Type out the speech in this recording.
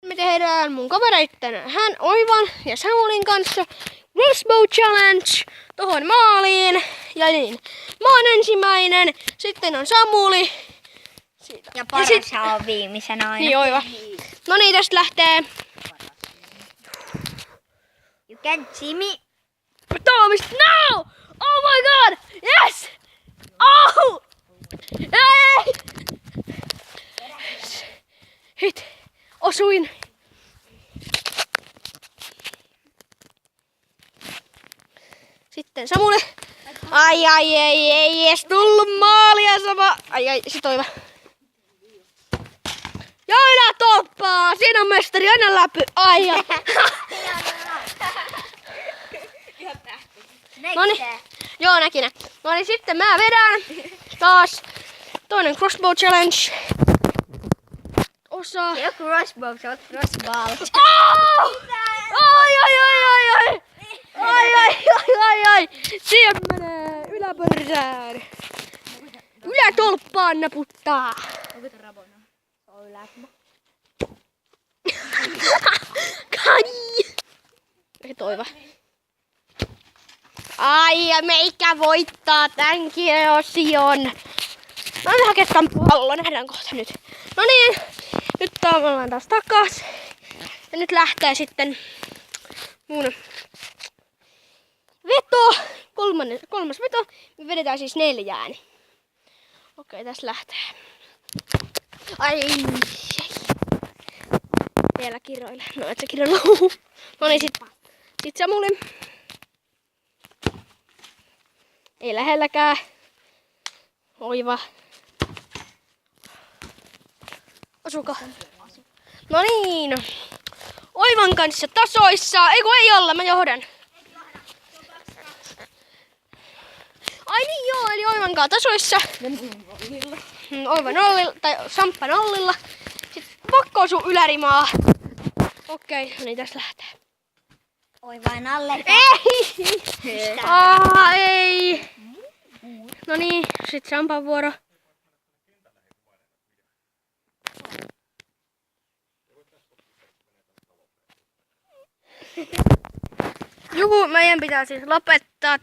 Me tehdään mun kavereitten hän Oivan ja Samulin kanssa Crossbow Challenge tohon maaliin. Ja niin, mä oon ensimmäinen, sitten on Samuli. Siitä. Ja paras on viimeisenä aina. Niin Oiva. No niin, tästä lähtee. You can see me. Thomas, no! Oh my god! Yes! Oh! Ei! Hit! Osuin! Sitten Samule. Ai, ei edes tullut maalia sama. Ai, sit Oiva. Ja ylätoppaa! Siinä on mestari, aina läpi. Ai. Noniin. Joo, näkinä. Noniin, sitten mä vedän taas toinen Crossbow Challenge. Osa. Se on crossbow, se on crossball. Oh! Ai. Siihen menee yläpörsään. Ylätolppaan naputtaa. Onko rabona? Se on yläpö. Kai! Ei Toiva. Ai, ja meikä voittaa tämänkin osion. Mä oon vähän ketään pallo, nähdään kohta nyt. No niin, nyt ollaan taas takas. Ja nyt lähtee sitten mun veto. Kolmas veto. Me vedetään siis 4. Okei, tässä lähtee. Ai. Vielä kiroille. No et sä kiroilla. No niin, sit Samuli. Ei lähelläkään. Oiva. Osuuko? No niin. Oivan kanssa tasoissa. Ei olla, mä johdan. Ai niin joo, eli Oivan kanssa tasoissa. Oiva nollilla, tai Samppa nollilla. Sitten pakko osuu ylärimaa. Okei, no niin tässä lähtee. Oivan alle. Ei! Ei! No niin, sit Sampan vuoro. Juhu, meidän pitää siis lopettaa.